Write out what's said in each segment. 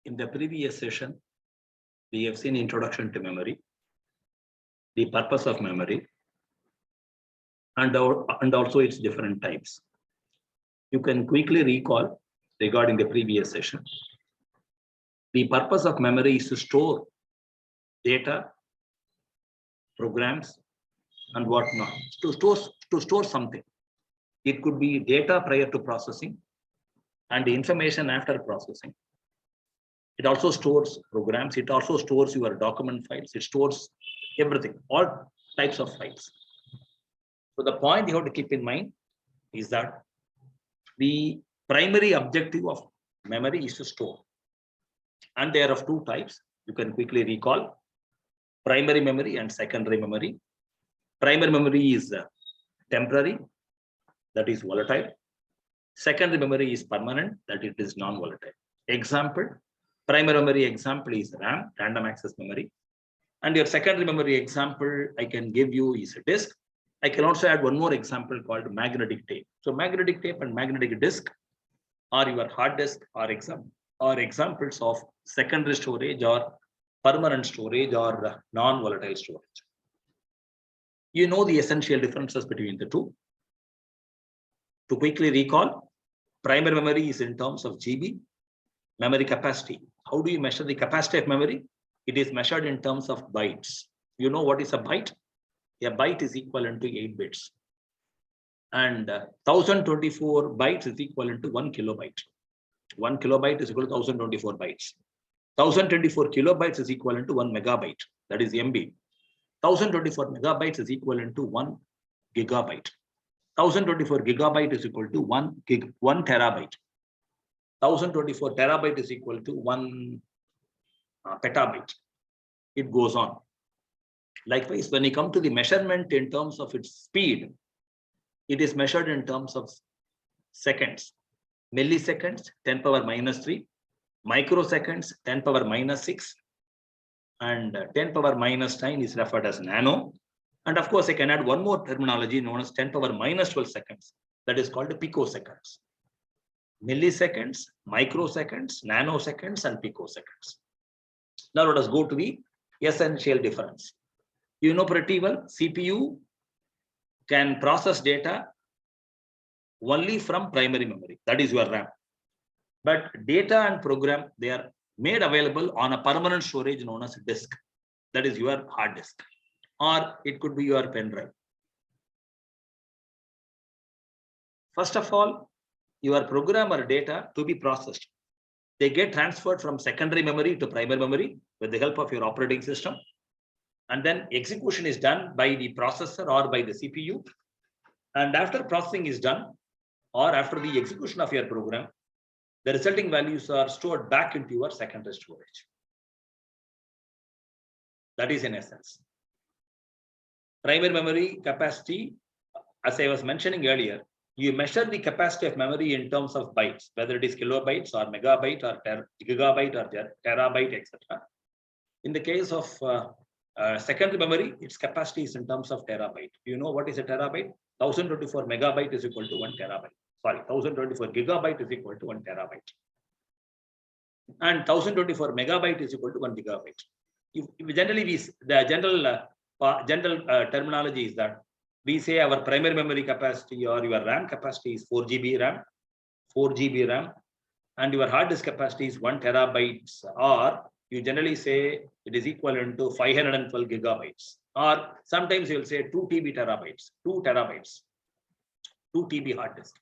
In the previous session, we have seen introduction to memory, the purpose of memory, and also its different types. You can quickly recall regarding the previous session. The purpose of memory is to store data, programs, and whatnot. To store something. It could be data prior to processing and the information after processing. It also stores programs. It also stores your document files. It stores everything, all types of files. So the point you have to keep in mind is that the primary objective of memory is to store. And they are of two types. You can quickly recall primary memory and secondary memory. Primary memory is temporary, that is volatile. Secondary memory is permanent, that it is non-volatile. Example, primary memory example is RAM, random access memory. And your secondary memory example I can give you is a disk. I can also add one more example called magnetic tape. So magnetic tape and magnetic disk are your hard disk or examples of secondary storage or permanent storage or non-volatile storage. You know the essential differences between the two. To quickly recall, primary memory is in terms of GB, memory capacity. How do you measure the capacity of memory? It is measured in terms of bytes. You know what is a byte? A byte is equivalent to 8 bits. And 1024 bytes is equivalent to 1 kilobyte. 1 kilobyte is equal to 1024 bytes. 1024 kilobytes is equivalent to 1 megabyte, that is MB. 1024 megabytes is equivalent to 1 gigabyte. 1024 gigabyte is equal to 1 terabyte. 1024 terabyte is equal to 1 petabyte. It goes on. Likewise, when you come to the measurement in terms of its speed, it is measured in terms of seconds. Milliseconds, 10 power minus 3. Microseconds, 10 power minus 6. And 10 power minus 9 is referred as nano. And of course, I can add one more terminology known as 10 power minus 12 seconds. That is called picoseconds. Milliseconds, microseconds, nanoseconds, and picoseconds. Now let us go to the essential difference. You know pretty well, CPU can process data only from primary memory. That is your RAM. But data and program, they are made available on a permanent storage known as disk. That is your hard disk. Or it could be your pen drive. First of all, your program or data to be processed, they get transferred from secondary memory to primary memory with the help of your operating system. And then execution is done by the processor or by the CPU. And after processing is done, or after the execution of your program, the resulting values are stored back into your secondary storage. That is in essence. Primary memory capacity, as I was mentioning earlier, you measure the capacity of memory in terms of bytes, whether it is kilobytes or megabyte or gigabyte or terabyte, etc. In the case of secondary memory, its capacity is in terms of terabyte. You know what is a terabyte? 1024 megabyte is equal to 1 terabyte. Sorry, 1024 gigabyte is equal to 1 terabyte. And 1024 megabyte is equal to 1 gigabyte. Generally, the general terminology is that we say our primary memory capacity or your RAM capacity is 4 GB RAM, 4 GB RAM, and your hard disk capacity is 1 terabytes, or you generally say it is equivalent to 512 gigabytes, or sometimes you will say 2 terabytes, 2 terabytes, 2 TB hard disk,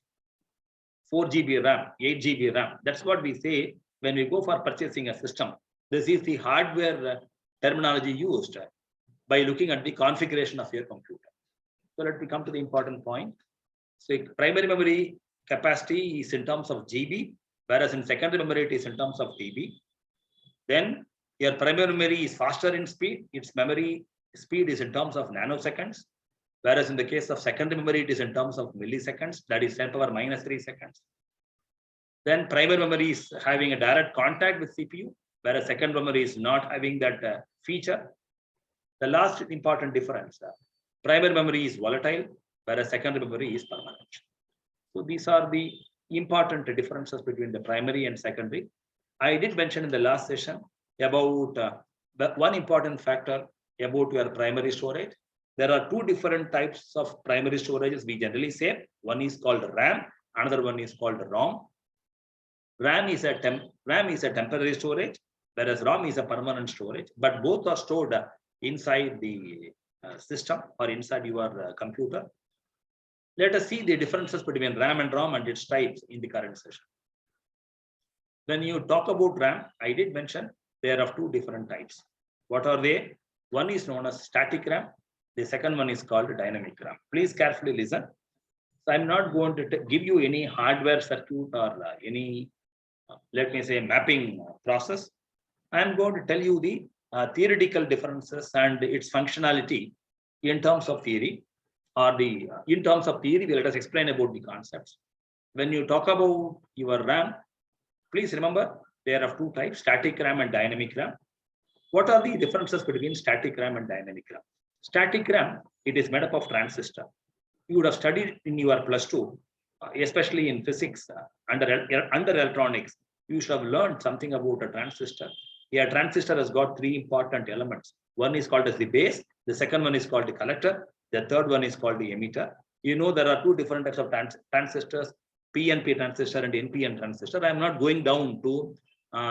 4 GB RAM, 8 GB RAM. That's what we say when we go for purchasing a system. This is the hardware terminology used by looking at the configuration of your computer. So let me come to the important point. So primary memory capacity is in terms of GB, whereas in secondary memory it is in terms of TB. Then your primary memory is faster in speed. Its memory speed is in terms of nanoseconds, whereas in the case of secondary memory it is in terms of milliseconds, that is 10 power minus 3 seconds. Then primary memory is having a direct contact with CPU, whereas secondary memory is not having that feature. The last important difference, primary memory is volatile, whereas secondary memory is permanent. So these are the important differences between the primary and secondary. I did mention in the last session about the one important factor about your primary storage. There are two different types of primary storages we generally say. One is called RAM, another one is called ROM. RAM is a temporary storage, whereas ROM is a permanent storage, but both are stored inside the system or inside your computer. Let us see the differences between RAM and ROM and its types in the current session. When you talk about RAM, I did mention there are two different types. What are they? One is known as static RAM. The second one is called dynamic RAM. Please carefully listen. So I'm not going to give you any hardware circuit or any, let me say, mapping process. I'm going to tell you the theoretical differences and its functionality in terms of theory, or in terms of theory, let us explain about the concepts. When you talk about your RAM, please remember there are two types, static RAM and dynamic RAM. What are the differences between static RAM and dynamic RAM? Static RAM, it is made up of transistor. You would have studied in your +2, especially in physics, under electronics, you should have learned something about a transistor. A transistor has got three important elements. One is called as the base, the second one is called the collector, the third one is called the emitter. You know there are two different types of transistors, PNP transistor and NPN transistor. I'm not going down to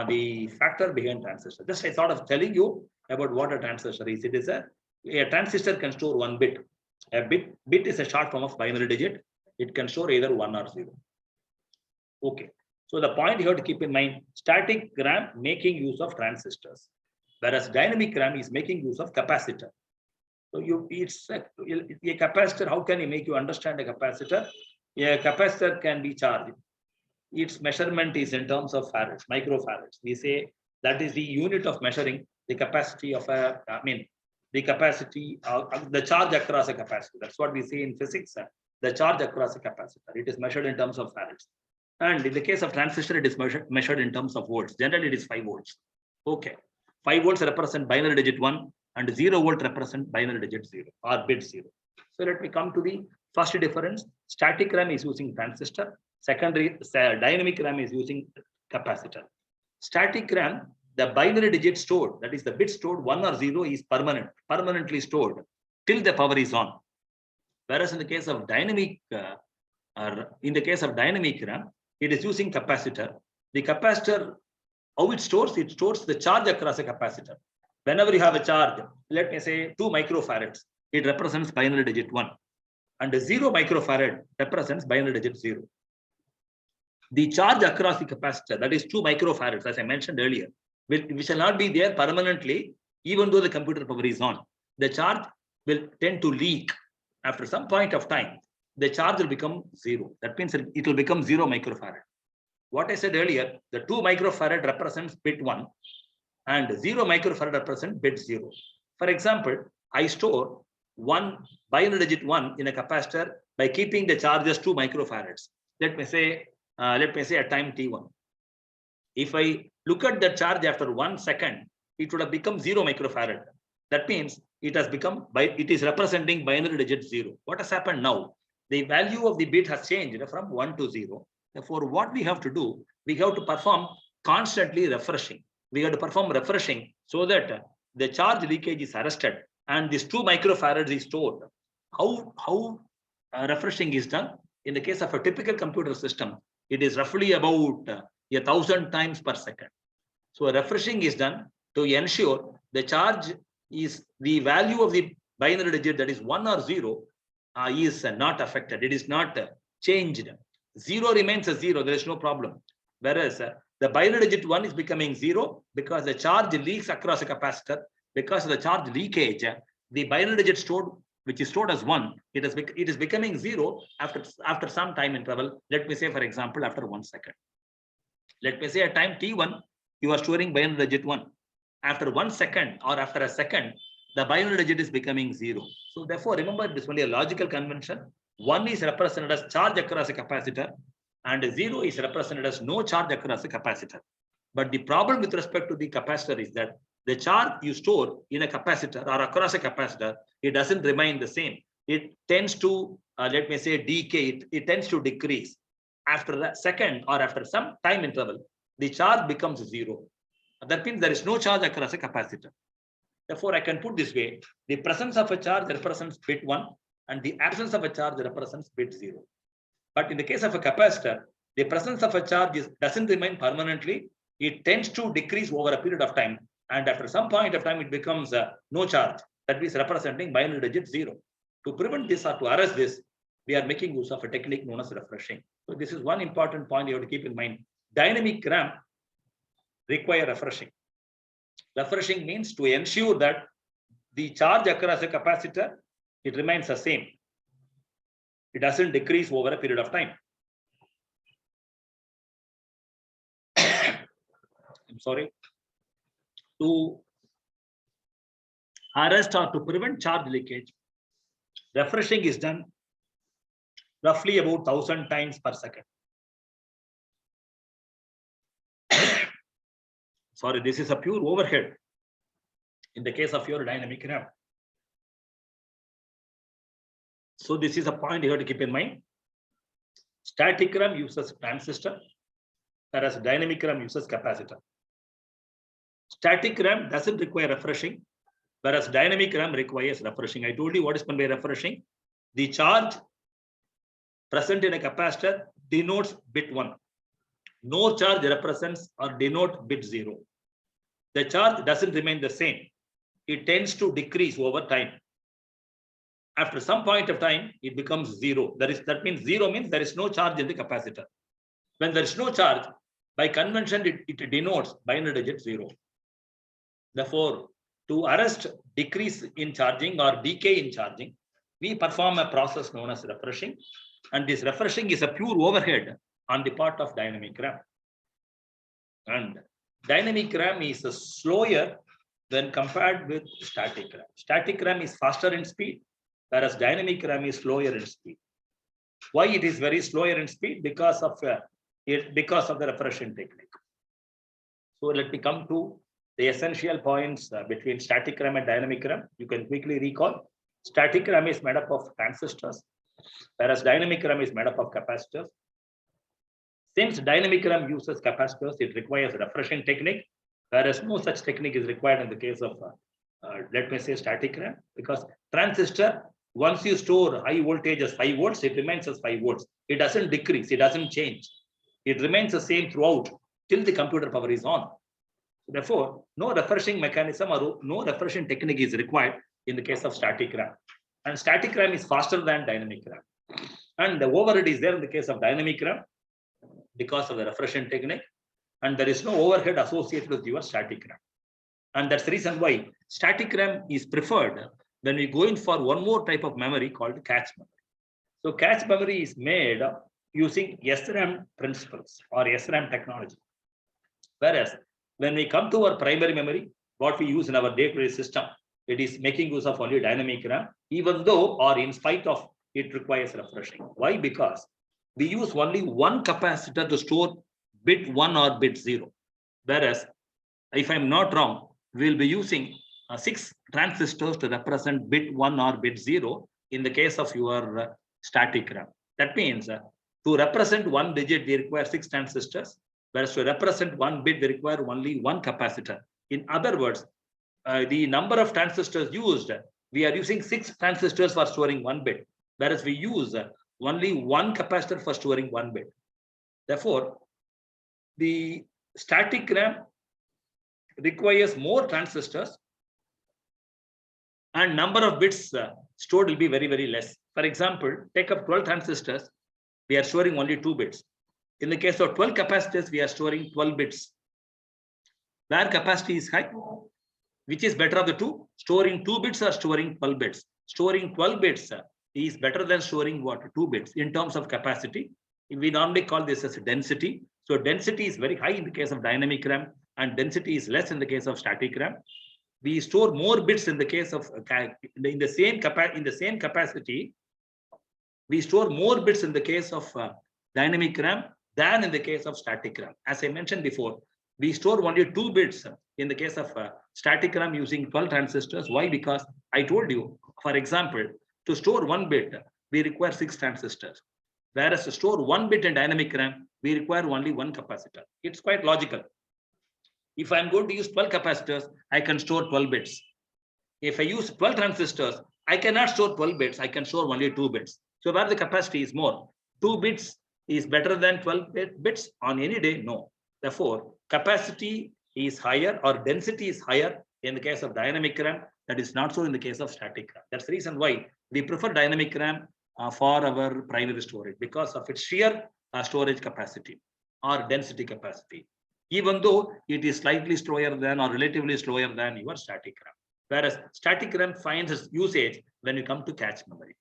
the factor behind transistor. Just I thought of telling you about what a transistor is. It is a transistor can store one bit. A bit is a short form of binary digit. It can store either 1 or 0. Okay. So the point you have to keep in mind, static RAM making use of transistors, whereas dynamic RAM is making use of capacitor. So it's a capacitor. How can you make you understand a capacitor? A capacitor can be charged. Its measurement is in terms of farads, microfarads. We say that is the unit of measuring the capacity of the capacity of the charge across a capacitor. That's what we say in physics, the charge across a capacitor. It is measured in terms of farads. And in the case of transistor, it is measured in terms of volts. Generally, it is 5 volts. Okay. 5 volts represent binary digit 1 and 0 volt represent binary digit 0 or bit 0. So let me come to the first difference. Static RAM is using transistor. Secondary dynamic RAM is using capacitor. Static RAM, the binary digit stored, that is the bit stored 1 or 0 is permanently stored till the power is on. Whereas in the case of dynamic RAM, it is using capacitor. The capacitor, how it stores the charge across a capacitor. Whenever you have a charge, let me say 2 microfarads, it represents binary digit 1. And 0 microfarad represents binary digit 0. The charge across the capacitor, that is 2 microfarads, as I mentioned earlier, we shall not be there permanently, even though the computer power is on. The charge will tend to leak. After some point of time, the charge will become 0. That means it will become 0 microfarad. What I said earlier, the 2 microfarad represents bit 1 and 0 microfarad represents bit 0. For example, I store 1 binary digit 1 in a capacitor by keeping the charge as 2 microfarads. Let me say at time t1. If I look at the charge after 1 second, it would have become 0 microfarad. That means it is representing binary digit 0. What has happened now? The value of the bit has changed from 1 to 0. Therefore, what we have to do, we have to perform constantly refreshing. We have to perform refreshing so that the charge leakage is arrested and this 2 microfarads is stored. How refreshing is done? In the case of a typical computer system, it is roughly about 1,000 times per second. So refreshing is done to ensure the charge is the value of the binary digit, that is 1 or 0, is not affected. It is not changed. 0 remains as 0. There is no problem. Whereas the binary digit 1 is becoming 0 because the charge leaks across a capacitor. Because of the charge leakage, the binary digit stored, which is stored as 1, it is becoming 0 after some time interval. Let me say, for example, after 1 second. Let me say at time t1, you are storing binary digit 1. After 1 second or after a second, the binary digit is becoming 0. So therefore, remember, it is only a logical convention. 1 is represented as charge across a capacitor and 0 is represented as no charge across a capacitor. But the problem with respect to the capacitor is that the charge you store in a capacitor or across a capacitor, it doesn't remain the same. It tends to, let me say, decay. It tends to decrease. After that second or after some time interval, the charge becomes 0. That means there is no charge across a capacitor. Therefore, I can put this way: the presence of a charge represents bit 1 and the absence of a charge represents bit 0. But in the case of a capacitor, the presence of a charge doesn't remain permanently. It tends to decrease over a period of time. And after some point of time, it becomes no charge. That means representing binary digit 0. To prevent this or to arrest this, we are making use of a technique known as refreshing. So this is one important point you have to keep in mind. Dynamic RAM require refreshing. Refreshing means to ensure that the charge across a capacitor, it remains the same. It doesn't decrease over a period of time. I'm sorry. To arrest or to prevent charge leakage, refreshing is done roughly about 1000 times per second. Sorry, this is a pure overhead in the case of your dynamic RAM. So this is a point you have to keep in mind. Static RAM uses transistor, whereas dynamic RAM uses capacitor. Static RAM doesn't require refreshing, whereas dynamic RAM requires refreshing. I told you what is meant by refreshing. The charge present in a capacitor denotes bit 1. No charge represents or denote bit 0. The charge doesn't remain the same. It tends to decrease over time. After some point of time, it becomes 0. That means 0 means there is no charge in the capacitor. When there is no charge, by convention, it denotes binary digit 0. Therefore, to arrest decrease in charging or decay in charging, we perform a process known as refreshing. And this refreshing is a pure overhead on the part of dynamic RAM. And dynamic RAM is slower when compared with static RAM. Static RAM is faster in speed, whereas dynamic RAM is slower in speed. Why it is very slower in speed? Because of the refreshing technique. So let me come to the essential points between static RAM and dynamic RAM. You can quickly recall. Static RAM is made up of transistors, whereas dynamic RAM is made up of capacitors. Since dynamic RAM uses capacitors, it requires a refreshing technique, whereas no such technique is required in the case of, let me say, static RAM, because transistor, once you store high voltage as 5 volts, it remains as 5 volts. It doesn't decrease, it doesn't change. It remains the same throughout till the computer power is on. Therefore, no refreshing mechanism or no refreshing technique is required in the case of static RAM. And static RAM is faster than dynamic RAM. And the overhead is there in the case of dynamic RAM because of the refreshing technique. And there is no overhead associated with your static RAM. And that's the reason why static RAM is preferred when we go in for one more type of memory called cache memory. So cache memory is made using SRAM principles or SRAM technology. Whereas when we come to our primary memory, what we use in our day-to-day system, it is making use of only dynamic RAM, even though or in spite of it requires refreshing. Why? Because we use only one capacitor to store bit 1 or bit 0. Whereas, if I'm not wrong, we'll be using 6 transistors to represent bit 1 or bit 0 in the case of your static RAM. That means to represent one digit, we require 6 transistors, whereas to represent one bit, we require only one capacitor. In other words, the number of transistors used, we are using 6 transistors for storing 1 bit, whereas we use only one capacitor for storing 1 bit. Therefore, the static RAM requires more transistors and number of bits stored will be very, very less. For example, take up 12 transistors, we are storing only 2 bits. In the case of 12 capacitors, we are storing 12 bits. Where capacity is high, which is better of the two? Storing 2 bits or storing 12 bits? Storing 12 bits is better than storing what? 2 bits in terms of capacity. We normally call this as density. So density is very high in the case of dynamic RAM and density is less in the case of static RAM. We store more bits in the case of in the same capacity. We store more bits in the case of dynamic RAM than in the case of static RAM. As I mentioned before, we store only 2 bits in the case of static RAM using 12 transistors. Why? Because I told you, for example, to store 1 bit, we require 6 transistors. Whereas to store 1 bit in dynamic RAM, we require only one capacitor. It's quite logical. If I'm going to use 12 capacitors, I can store 12 bits. If I use 12 transistors, I cannot store 12 bits. I can store only 2 bits. So where the capacity is more, 2 bits is better than 12 bits on any day? No. Therefore, capacity is higher or density is higher in the case of dynamic RAM. That is not so in the case of static RAM. That's the reason why we prefer dynamic RAM for our primary storage, because of its sheer storage capacity or density capacity, even though it is slightly slower than or relatively slower than your static RAM. Whereas static RAM finds its usage when you come to cache memory.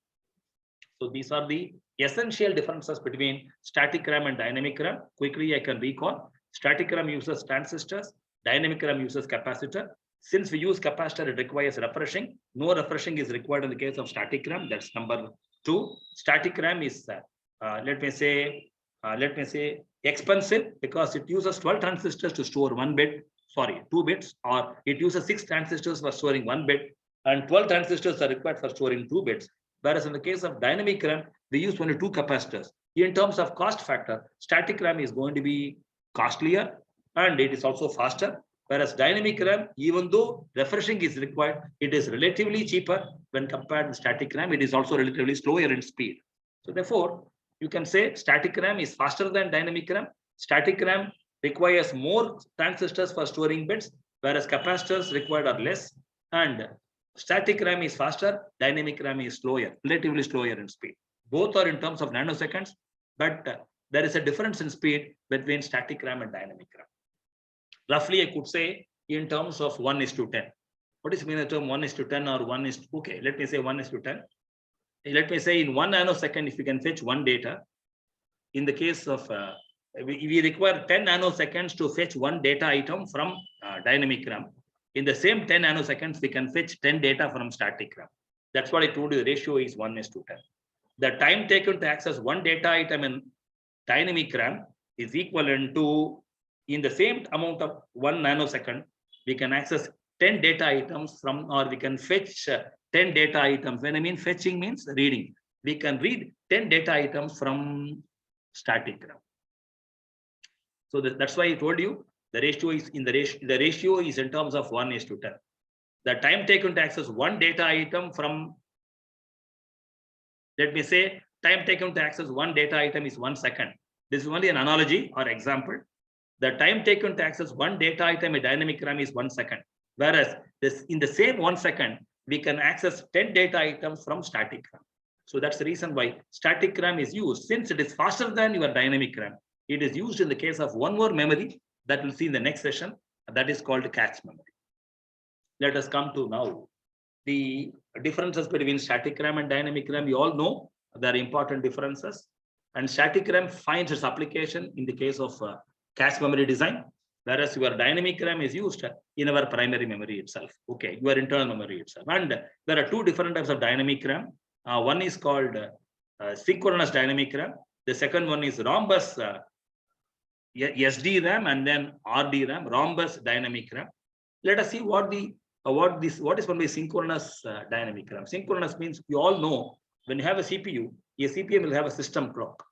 So these are the essential differences between static RAM and dynamic RAM. Quickly, I can recall. Static RAM uses transistors, dynamic RAM uses capacitor. Since we use capacitor, it requires refreshing. No refreshing is required in the case of static RAM. That's number 2. Static RAM is, let me say, expensive because it uses 12 transistors to store 2 bits, or it uses 6 transistors for storing 1 bit, and 12 transistors are required for storing 2 bits. Whereas in the case of dynamic RAM, we use only 2 capacitors. In terms of cost factor, static RAM is going to be costlier and it is also faster. Whereas dynamic RAM, even though refreshing is required, it is relatively cheaper when compared to static RAM. It is also relatively slower in speed. So therefore, you can say static RAM is faster than dynamic RAM. Static RAM requires more transistors for storing bits, whereas capacitors required are less. And static RAM is faster, dynamic RAM is slower, relatively slower in speed. Both are in terms of nanoseconds, but there is a difference in speed between static RAM and dynamic RAM. Roughly, I could say in terms of 1:10. What is mean the term 1:10 or 1 is, okay, let me say 1:10. Let me say in 1 nanosecond, if you can fetch 1 data, in the case of, we require 10 nanoseconds to fetch 1 data item from dynamic RAM. In the same 10 nanoseconds, we can fetch 10 data from static RAM. That's what I told you, the ratio is 1:10. The time taken to access 1 data item in dynamic RAM is equivalent to, in the same amount of 1 nanosecond, we can access 10 data items from, or we can fetch 10 data items. When I mean fetching means reading. We can read 10 data items from static RAM. So that's why I told you the ratio is in the ratio is in terms of 1:10. The time taken to access 1 data item from, let me say, time taken to access 1 data item is 1 second. This is only an analogy or example. The time taken to access 1 data item in dynamic RAM is 1 second. Whereas this, in the same 1 second, we can access 10 data items from static RAM. So that's the reason why static RAM is used. Since it is faster than your dynamic RAM, it is used in the case of one more memory that we'll see in the next session. That is called cache memory. Let us come to now the differences between static RAM and dynamic RAM. You all know there are important differences. And static RAM finds its application in the case of cache memory design, whereas your dynamic RAM is used in our primary memory itself. Okay, your internal memory itself. And there are 2 different types of dynamic RAM. One is called synchronous dynamic RAM. The second one is rhombus SD RAM and then RD RAM, rhombus dynamic RAM. Let us see what is one by synchronous dynamic RAM. Synchronous means you all know when you have a CPU will have a system clock.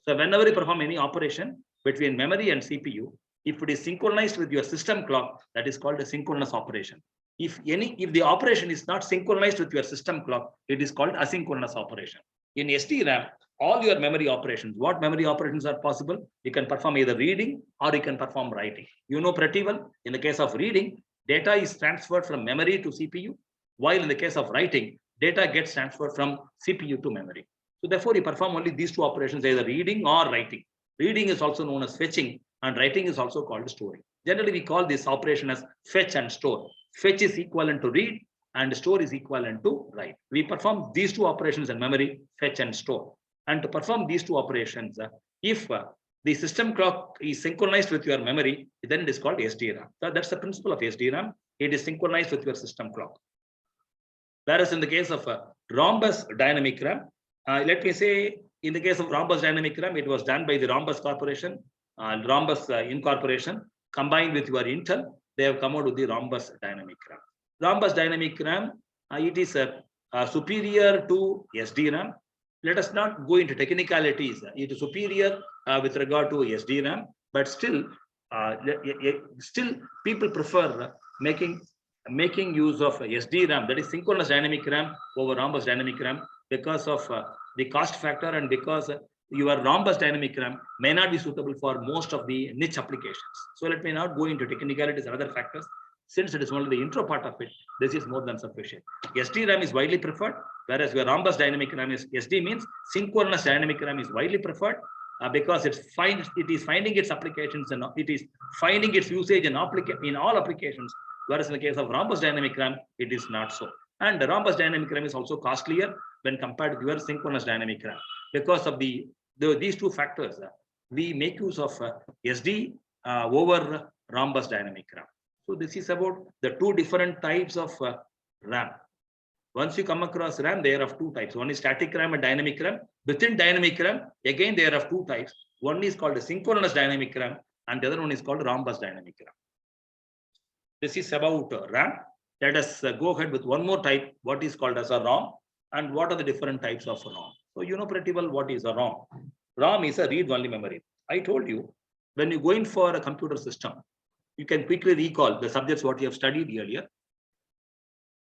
So whenever you perform any operation between memory and CPU, if it is synchronized with your system clock, that is called a synchronous operation. If the operation is not synchronized with your system clock, it is called asynchronous operation. In SDRAM, all your memory operations, what memory operations are possible? You can perform either reading or you can perform writing. You know pretty well, in the case of reading, data is transferred from memory to CPU, while in the case of writing, data gets transferred from CPU to memory. So therefore, you perform only these 2 operations, either reading or writing. Reading is also known as fetching, and writing is also called storing. Generally, we call this operation as fetch and store. Fetch is equivalent to read, and store is equivalent to write. We perform these 2 operations in memory, fetch and store. And to perform these 2 operations, if the system clock is synchronized with your memory, then it is called SDRAM. So that's the principle of SDRAM. It is synchronized with your system clock. Whereas in the case of rhombus dynamic RAM, let me say, in the case of rhombus dynamic RAM, it was done by the Rhombus Corporation, Rhombus Incorporation, combined with your Intel. They have come out with the rhombus dynamic RAM. Rhombus dynamic RAM, it is superior to SDRAM. let us not go into technicalities. It is superior with regard to SDRAM, but still people prefer making use of SDRAM, that is synchronous dynamic RAM, over rhombus dynamic RAM, because of the cost factor, and because your rhombus dynamic RAM may not be suitable for most of the niche applications. So let me not go into technicalities and other factors. Since it is only the intro part of it, this is more than sufficient. SDRAM is widely preferred, whereas your rhombus dynamic RAM is SD means synchronous dynamic RAM is widely preferred because it is finding its applications and it is finding its usage in all applications. Whereas in the case of rhombus dynamic RAM, it is not so. And the rhombus dynamic RAM is also costlier when compared to your synchronous dynamic RAM. Because of these two factors, we make use of SD over rhombus dynamic RAM. So this is about the two different types of RAM. Once you come across RAM, they are of two types. One is static RAM and dynamic RAM. Within dynamic RAM, again, they are of two types. One is called a synchronous dynamic RAM, and the other one is called rhombus dynamic RAM. This is about RAM. Let us go ahead with one more type, what is called as a ROM, and what are the different types of ROM. So you know pretty well what is a ROM. ROM is a read-only memory. I told you, when you go in for a computer system, you can quickly recall the subjects what you have studied earlier.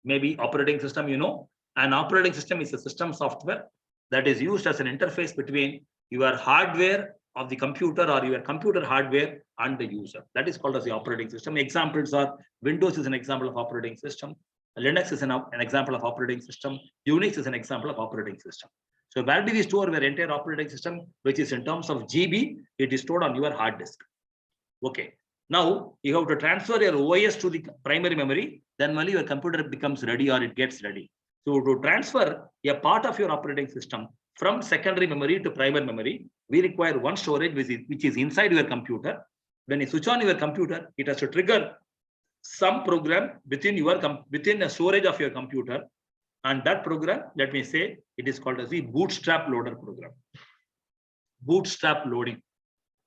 Maybe operating system, you know. An operating system is a system software that is used as an interface between your hardware of the computer or your computer hardware and the user. That is called as the operating system. Examples are Windows is an example of operating system. Linux is an example of operating system. Unix is an example of operating system. So where do we store your entire operating system, which is in terms of GB, it is stored on your hard disk. Okay. Now you have to transfer your OS to the primary memory, then only your computer becomes ready or it gets ready. So to transfer a part of your operating system from secondary memory to primary memory, we require one storage which is inside your computer. When you switch on your computer, it has to trigger some program within a storage of your computer, and that program, let me say, it is called as the bootstrap loader program. Bootstrap loading,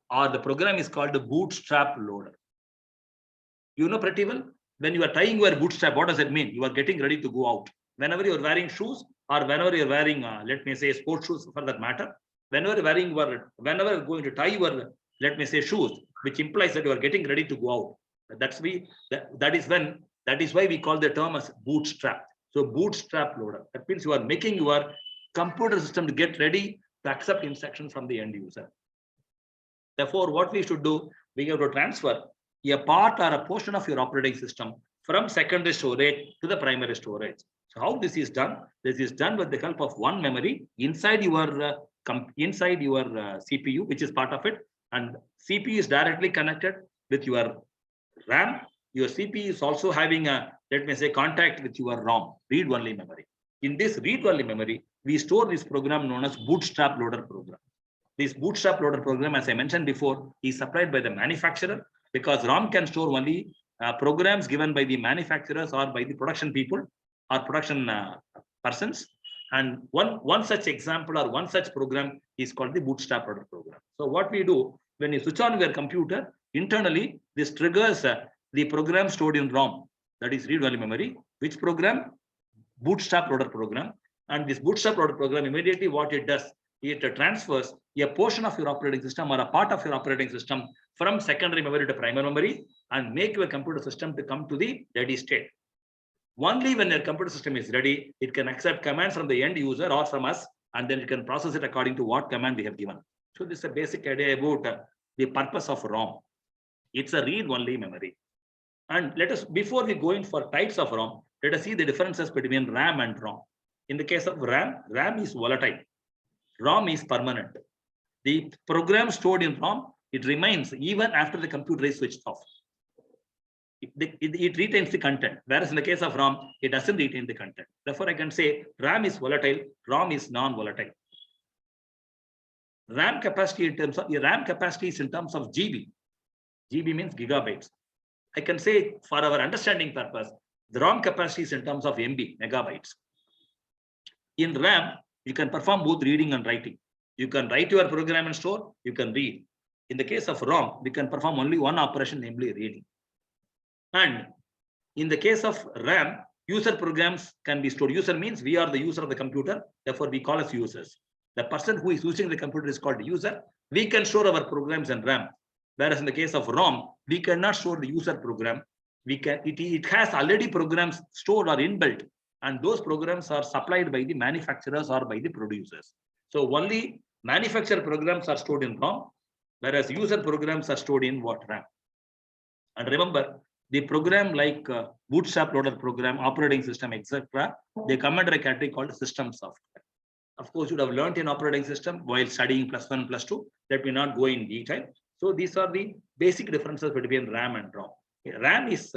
or the program is called the bootstrap loader. You know pretty well, when you are tying your bootstrap, what does it mean? You are getting ready to go out. Whenever you are wearing shoes, or whenever you are wearing, let me say, sports shoes for that matter, whenever you're going to tie your, let me say, shoes, which implies that you are getting ready to go out. That is why we call the term as bootstrap. So bootstrap loader. That means you are making your computer system to get ready to accept instructions from the end user. Therefore, what we should do, we have to transfer a part or a portion of your operating system from secondary storage to the primary storage. So how this is done? This is done with the help of one memory inside your CPU, which is part of it, and CPU is directly connected with your RAM. Your CPU is also having a, let me say, contact with your ROM, read-only memory. In this read-only memory, we store this program known as bootstrap loader program. This bootstrap loader program, as I mentioned before, is supplied by the manufacturer, because ROM can store only programs given by the manufacturers or by the production people or production persons. And one such example or one such program is called the bootstrap loader program. So what we do, when you switch on your computer, internally, this triggers the program stored in ROM, that is read-only memory. Which program? Bootstrap loader program. And this bootstrap loader program, immediately what it does, it transfers a portion of your operating system or a part of your operating system from secondary memory to primary memory and make your computer system to come to the ready state. Only when your computer system is ready, it can accept commands from the end user or from us, and then it can process it according to what command we have given. So this is a basic idea about the purpose of ROM. It's a read-only memory. And let us, before we go in for types of ROM, let us see the differences between RAM and ROM. In the case of RAM, RAM is volatile. ROM is permanent. The program stored in ROM, it remains even after the computer is switched off. It retains the content, whereas in the case of ROM, it doesn't retain the content. Therefore, I can say RAM is volatile, ROM is non-volatile. RAM capacity is in terms of GB. GB means gigabytes. I can say, for our understanding purpose, the ROM capacity is in terms of MB, megabytes. In RAM, you can perform both reading and writing. You can write your program and store, you can read. In the case of ROM, we can perform only one operation, namely reading. And in the case of RAM, user programs can be stored. User means we are the user of the computer, therefore we call as users. The person who is using the computer is called the user. We can store our programs in RAM. Whereas in the case of ROM, we cannot store the user program. It has already programs stored or inbuilt, and those programs are supplied by the manufacturers or by the producers. So only manufacturer programs are stored in ROM, whereas user programs are stored in RAM. And remember, the program like bootstrap loader program, operating system, etc., they come under a category called system software. Of course, you would have learned in operating system while studying +1, +2. Let me not go in detail. So these are the basic differences between RAM and ROM. RAM is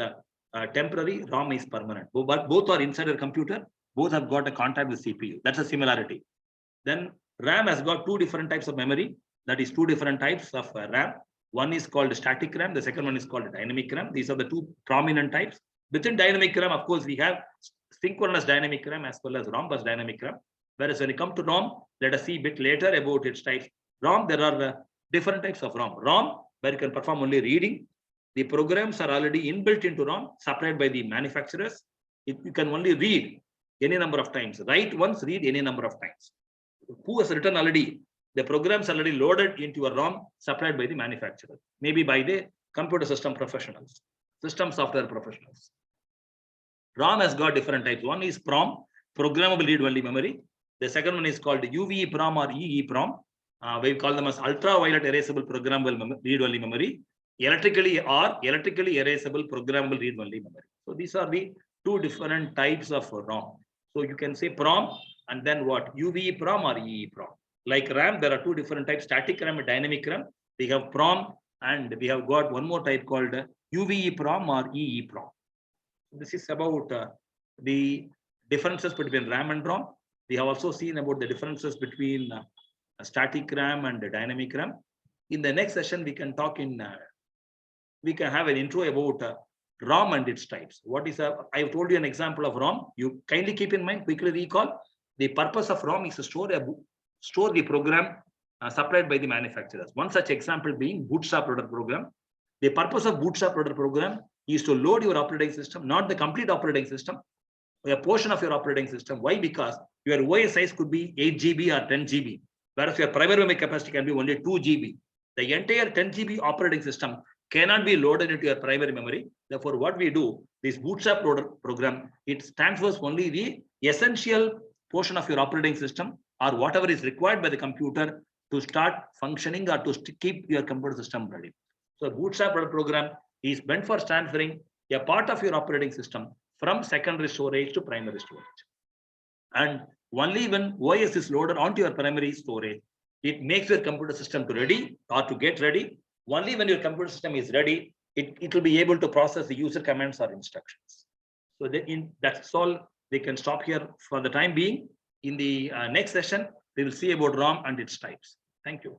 temporary, ROM is permanent. But both are inside your computer. Both have got a contact with CPU. That's a similarity. Then RAM has got two different types of memory. That is two different types of RAM. One is called static RAM. The second one is called dynamic RAM. These are the two prominent types. Within dynamic RAM, of course, we have synchronous dynamic RAM as well as ROM bus dynamic RAM. Whereas when it comes to ROM, let us see a bit later about its types. ROM, there are different types of ROM. ROM, where you can perform only reading. The programs are already inbuilt into ROM, supplied by the manufacturers. You can only read any number of times. Write once, read any number of times. Who has written already? The programs are already loaded into a ROM supplied by the manufacturer, maybe by the computer system professionals, system software professionals. ROM has got different types. One is PROM, programmable read-only memory. The second one is called UVEPROM or EEPROM. We call them as ultraviolet erasable programmable read-only memory. Electrically erasable programmable read-only memory. So these are the two different types of ROM. So you can say PROM and then what? UVEPROM or EEPROM. Like RAM, there are two different types, static RAM and dynamic RAM. We have PROM and we have got one more type called UVEPROM or EEPROM. This is about the differences between RAM and ROM. We have also seen about the differences between static RAM and dynamic RAM. In the next session, we can talk we can have an intro about ROM and its types. What is I've told you an example of ROM. You kindly keep in mind, quickly recall, the purpose of ROM is to store the program supplied by the manufacturers. One such example being bootstrap loader program. The purpose of bootstrap loader program is to load your operating system, not the complete operating system, a portion of your operating system. Why? Because your OS size could be 8 GB or 10 GB, whereas your primary memory capacity can be only 2 GB. The entire 10 GB operating system cannot be loaded into your primary memory. Therefore, what we do, this bootstrap loader program, it transfers only the essential portion of your operating system or whatever is required by the computer to start functioning or to keep your computer system ready. So bootstrap loader program is meant for transferring a part of your operating system from secondary storage to primary storage. And only when OS is loaded onto your primary storage, it makes your computer system to ready or to get ready. Only when your computer system is ready, it will be able to process the user commands or instructions. So that's all. We can stop here for the time being. In the next session, we will see about ROM and its types. Thank you.